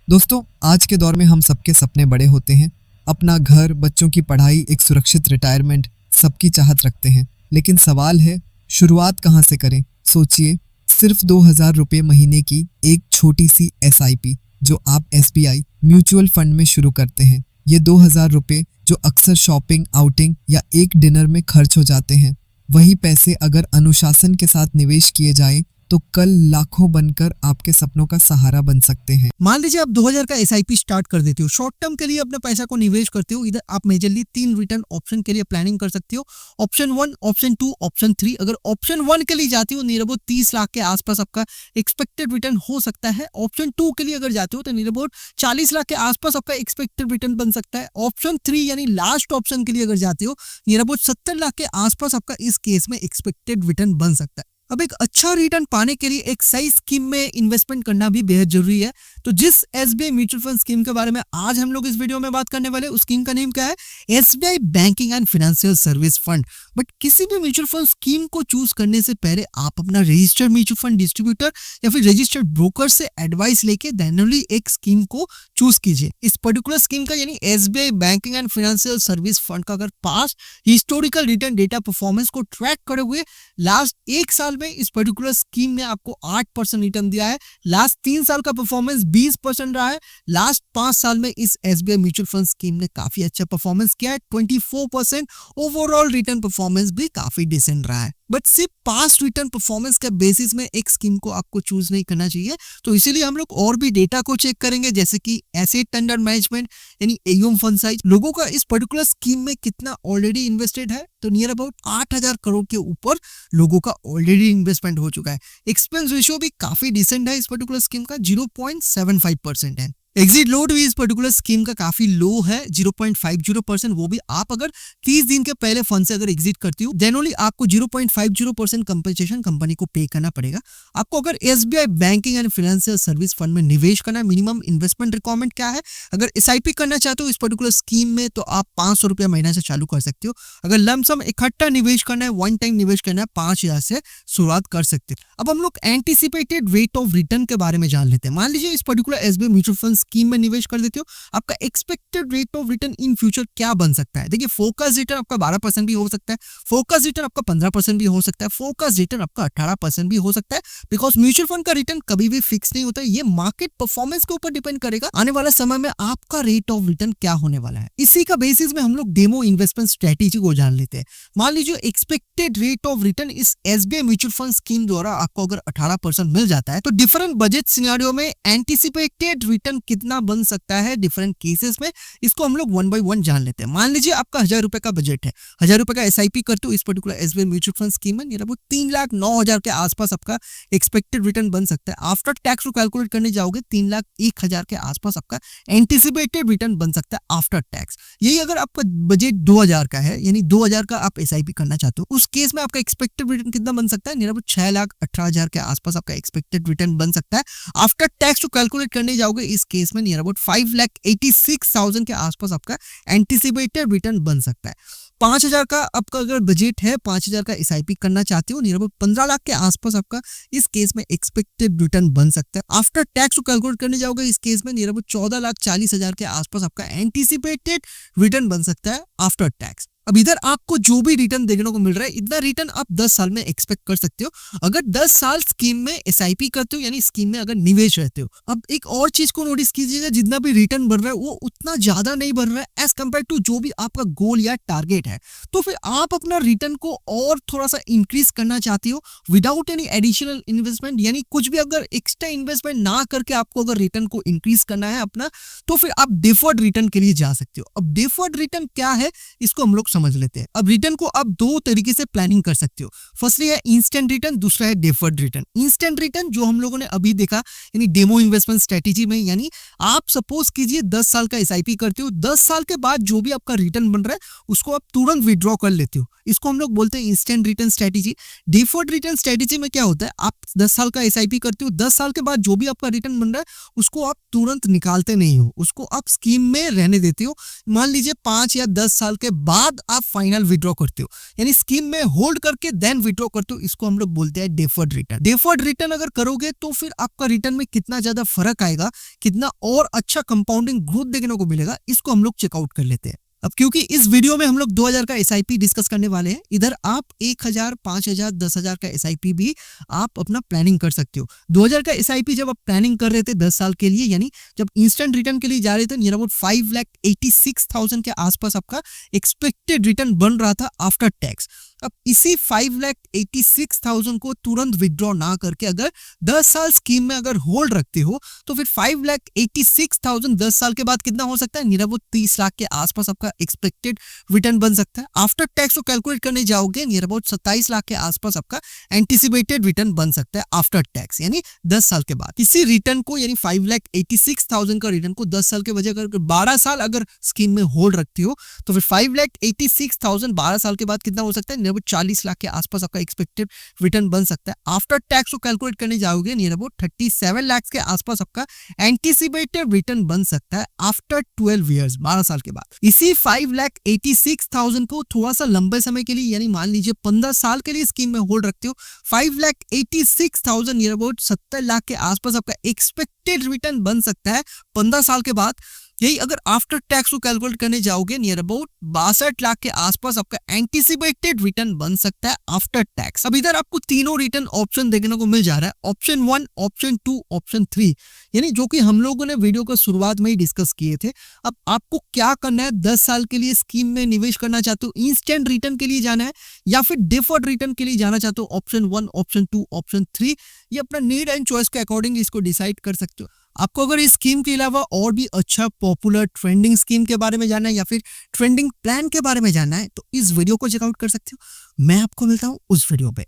दोस्तों, आज के दौर में हम सबके सपने बड़े होते हैं। अपना घर, बच्चों की पढ़ाई, एक सुरक्षित रिटायरमेंट सबकी चाहत रखते हैं। लेकिन सवाल है, शुरुआत कहाँ से करें? सोचिए, सिर्फ 2,000 रुपये महीने की एक छोटी सी SIP जो आप SBI म्यूचुअल फंड में शुरू करते हैं। ये 2,000 रुपये जो अक्सर शॉपिंग, आउटिंग या एक डिनर में खर्च हो जाते हैं, वही पैसे अगर अनुशासन के साथ निवेश किए जाएं तो कल लाखों बनकर आपके सपनों का सहारा बन सकते हैं। मान लीजिए आप 2000 का SIP स्टार्ट कर देते हो, शॉर्ट टर्म के लिए अपने पैसा को निवेश करते हो। इधर आप मेजरली 3 रिटर्न ऑप्शन के लिए प्लानिंग कर सकते हो, ऑप्शन 1, ऑप्शन 2, ऑप्शन 3। अगर ऑप्शन 1 के लिए जाते हो नियर अबाउट 30 लाख के आसपास आपका एक्सपेक्टेड रिटर्न हो सकता है। ऑप्शन 2 के लिए अगर जाते हो तो नियर अबाउट 40 लाख के आसपास आपका एक्सपेक्टेड रिटर्न बन सकता है। ऑप्शन 3 यानी लास्ट ऑप्शन के लिए अगर जाते हो नियर अबाउट 70 लाख के आसपास आपका इस केस में एक्सपेक्टेड रिटर्न बन सकता है। अब एक अच्छा रिटर्न पाने के लिए एक सही स्कीम में इन्वेस्टमेंट करना भी बेहद जरूरी है। तो जिस SBI म्यूचुअल फंड स्कीम के बारे में आज हम लोग इस वीडियो में बात करने वाले, उस स्कीम का नेम क्या है? SBI banking and financial service fund. But किसी भी म्यूचुअल फंड स्कीम को चूज करने से पहले आप अपना रजिस्टर्ड म्यूचुअल फंड डिस्ट्रीब्यूटर या फिर रजिस्टर्ड ब्रोकर से एडवाइस लेके देनली एक स्कीम को चूज कीजिए। इस पर्टिकुलर स्कीम का यानी SBI banking and financial service fund का अगर past historical return data performance को ट्रैक करे हुए लास्ट 1 साल में इस पर्टिकुलर स्कीम ने आपको 8% रिटर्न दिया है। लास्ट 3 साल का परफॉर्मेंस 20% रहा है। लास्ट 5 साल में इस SBI म्यूचुअल फंड स्कीम ने काफी अच्छा परफॉर्मेंस किया है, 24%। ओवरऑल रिटर्न परफॉर्मेंस भी काफी डिसेंट रहा है। बट सिर्फ पास्ट रिटर्न परफॉर्मेंस के बेसिस में एक स्कीम को आपको चूज नहीं करना चाहिए। तो इसीलिए हम लोग और भी डेटा को चेक करेंगे, जैसे कि एसेट अंडर मैनेजमेंट यानी AUM फंड साइज, लोगों का इस पर्टिकुलर स्कीम में कितना ऑलरेडी इन्वेस्टेड है। तो नियर अबाउट 8,000 करोड़ के ऊपर लोगों का ऑलरेडी इन्वेस्टमेंट हो चुका है। एक्सपेंस रेशियो भी काफी डिसेंट है, इस पर्टिकुलर स्कीम का 0.75% है। एग्जिट लोड भी इस पर्टिकुलर स्कीम का काफी लो है, 0.50%। वो भी आप अगर 30 दिन के पहले फंड से अगर एग्जिट करती हो देन ओनली आपको 0.50% कंपनसेशन कंपनी को पे करना पड़ेगा। आपको अगर SBI banking and financial service fund में निवेश करना है, मिनिमम इन्वेस्टमेंट रिक्वायरमेंट क्या है? अगर SIP करना चाहते हो इस पर्टिकुलर स्कीम में तो आप 500 रुपया महीना से चालू कर सकते हो। अगर लमसम इकट्ठा निवेश करना है, वन टाइम निवेश करना है, 5,000 से शुरुआत कर सकते हैं। अब हम लोग एंटीसिपेटेड रेट ऑफ रिटर्न के बारे में जान लेते हैं। मान लीजिए इस particular SBI mutual fund scheme में निवेश कर देते हो, आपका expected rate of return in future क्या बन सकता है? देखिए, फोकस रिटर्न आपका 12% भी हो सकता है, फोकस रिटर्न आपका 15% भी हो सकता है, फोकस रिटर्न आपका 18% भी हो सकता है। बिकॉज म्यूचुअल फंड का रिटर्न कभी भी फिक्स नहीं होता है, ये मार्केट परफॉर्मेंस के ऊपर डिपेंड करेगा आने वाले समय में आपका रेट ऑफ रिटर्न क्या होने वाला है। इसी का बेसिस में हम लोग डेमो इन्वेस्टमेंट स्ट्रेटेजी को जान लेते हैं। मान लीजिए एक्सपेक्टेड रेट ऑफ रिटर्न इस SBI म्यूचुअल फंड स्कीम द्वारा आपको अगर 18% मिल जाता है तो डिफरेंट बजट सिनेरियो में एंटीसिपेटेड रिटर्न कितना बन सकता है डिफरेंट केसेस में, इसको हम लोग 1 बाय 1 जान लेते हैं। मान लीजिए आपका 1,000 रुपए का बजट है, 1,000 रुपए का SIP करते हो इस particular SBI mutual fund scheme में, 3,09,000 के आसपास आपका एक्सपेक्टेड रिटर्न बन सकता है। आफ्टर टैक्स को कैलकुलेट करने जाओगे 3,01,000 के आसपास आपका एंटीसिपेटेड रिटर्न बन सकता है आफ्टर टैक्स। यही अगर आपका बजट 2,000 का है, यानी 2,000 का आप SIP करना चाहते हो, उस केस में आपका एक्सपेक्टेड रिटर्न कितना बन सकता है? 6,18,000 के आसपास आपका एक्सपेक्टेड रिटर्न बन सकता है। आफ्टर टैक्स को कैलकुलेट करने जाओगे इस केस में 5,86,000 के आसपास आपका एंटीसिपेटेड रिटर्न बन सकता है। 5,000 का आपका अगर बजट है, 5,000 का SIP करना चाहते हो, 15 लाख के आसपास आपका इस केस में एक्सपेक्टेड रिटर्न बन सकता है। आफ्टर टैक्स को कैलकुलेट करने जाओगे इस केस में 14,40,000 के आसपास आपका एंटीसिपेटेड रिटर्न बन सकता है आफ्टर टैक्स। अब इधर आपको जो भी रिटर्न देखने को मिल रहा है, इतना रिटर्न आप 10 साल में एक्सपेक्ट कर सकते हो अगर 10 साल स्कीम में SIP करते हो, यानी स्कीम में अगर निवेश रहते हो। अब एक और चीज को नोटिस कीजिएगा, जितना भी रिटर्न बढ़ रहा है वो उतना ज्यादा नहीं बढ़ रहा है एज कम्पेयर टू जो भी आपका गोल या टारगेट है। तो फिर आप अपना रिटर्न को और थोड़ा सा इंक्रीज करना चाहते हो विदाउट एनी एडिशनल इन्वेस्टमेंट, यानी कुछ भी अगर एक्स्ट्रा इन्वेस्टमेंट ना करके आपको अगर रिटर्न को इंक्रीज करना है अपना, तो फिर आप डिफर्ड रिटर्न के लिए जा सकते हो। अब डिफर्ड रिटर्न क्या है इसको हम लोग समझ लेते हैं। अब रिटर्न को आप 2 तरीके से प्लानिंग कर सकते हो। फर्स्टली है इंस्टेंट रिटर्न, दूसरा है डिफर्ड रिटर्न। इंस्टेंट रिटर्न जो हम लोगों ने अभी देखा यानी डेमो इन्वेस्टमेंट स्ट्रेटेजी में, यानी आप सपोज कीजिए 10 साल का SIP करते हो, 10 साल के बाद जो भी आपका रिटर्न बन रहा है उसको आप तुरंत विड्रॉ कर लेते हो, इसको हम लोग बोलते हैं instant return strategy. Deferred return strategy में क्या होता है, आप 10 साल का SIP करते हो, 10 साल के बाद जो भी आपका रिटर्न बन रहा है उसको आप तुरंत निकालते नहीं हो, उसको आप स्कीम में रहने देते हो। मान लीजिए 5 या 10 साल के बाद आप फाइनल विड्रॉ करते हो, यानी स्कीम में होल्ड करके देन विड्रॉ करते हो, इसको हम लोग बोलते हैं डिफर्ड रिटर्न। डिफर्ड रिटर्न अगर करोगे तो फिर आपका रिटर्न में कितना ज्यादा फर्क आएगा, कितना और अच्छा कंपाउंडिंग ग्रोथ देखने को मिलेगा, इसको हम लोग चेकआउट कर लेते हैं। अब क्योंकि इस वीडियो में हम लोग 2000 का एसआईपी डिस्कस करने वाले हैं, इधर आप 1000, 5000, 10,000 का एसआईपी भी आप अपना प्लानिंग कर सकते हो। 2000 का एसआईपी जब आप प्लानिंग कर रहे थे 10 साल के लिए, यानी जब इंस्टेंट रिटर्न के लिए जा रहे थे, नियर अबाउट 5,86,000 के आसपास आपका एक्सपेक्टेड रिटर्न बन रहा था आफ्टर टैक्स। अब इसी 5,86,000 को तुरंत विड्रॉ ना करके अगर 10 साल स्कीम में अगर होल्ड रखते हो तो फिर 5,86,000 10 साल के बाद कितना हो सकता है, नियर अबाउट 30 लाख के आसपास आपका एक्सपेक्टेड रिटर्न बन सकता है। आफ्टर टैक्स को कैलकुलेट करने जाओगे नियर अबाउट 27 लाख के आसपास आपका एंटिसिपेटेड रिटर्न बन सकता है आफ्टर टैक्स, यानी 10 साल के बाद। इसी रिटर्न को यानी 5,86,000 का रिटर्न को 10 साल के बजाय अगर 12 साल अगर स्कीम में होल्ड रखते हो तो फिर 5,86,000 12 साल के बाद कितना हो सकता है, नियर अबाउट 40 लाख के आसपास आपका एक्सपेक्टेड रिटर्न बन सकता है। आफ्टर टैक्स को कैलकुलेट करने जाओगे नियर अबाउट 37 लाख के आसपास आपका एंटिसिपेटेड रिटर्न बन सकता है आफ्टर 12 ईयर्स, 12 साल के बाद। इसी 5,86,000 को थोड़ा सा लंबे समय के लिए यानी मान लीजिए 15 साल के लिए स्कीम में होल्ड रखते हो, 5,86,000 नियर अबाउट 70 लाख के आसपास आपका एक्सपेक्टेड रिटर्न बन सकता है 15 साल के बाद। यही अगर आफ्टर टैक्स को कैलकुलेट करने जाओगे नियर अबाउट 62 लाख के आसपास आपका एंटिसिपेटेड रिटर्न बन सकता है आफ्टर टैक्स। अब इधर आपको तीनों रिटर्न ऑप्शन देखने को मिल जा रहा है, ऑप्शन 1, ऑप्शन 2, ऑप्शन 3, यानी जो कि हम लोगों ने वीडियो का शुरुआत में ही डिस्कस किए थे। अब आपको क्या करना है, 10 साल के लिए स्कीम में निवेश करना चाहते हो, इंस्टेंट रिटर्न के लिए जाना है या फिर डिफर्ड रिटर्न के लिए जाना चाहते हो, ऑप्शन 1, ऑप्शन 2, ऑप्शन 3, ये अपना नीड एंड चॉइस के अकॉर्डिंग इसको डिसाइड कर सकते हो। आपको अगर इस स्कीम के अलावा और भी अच्छा पॉपुलर ट्रेंडिंग स्कीम के बारे में जानना है या फिर ट्रेंडिंग प्लान के बारे में जानना है तो इस वीडियो को चेकआउट कर सकते हो। मैं आपको मिलता हूं उस वीडियो पे।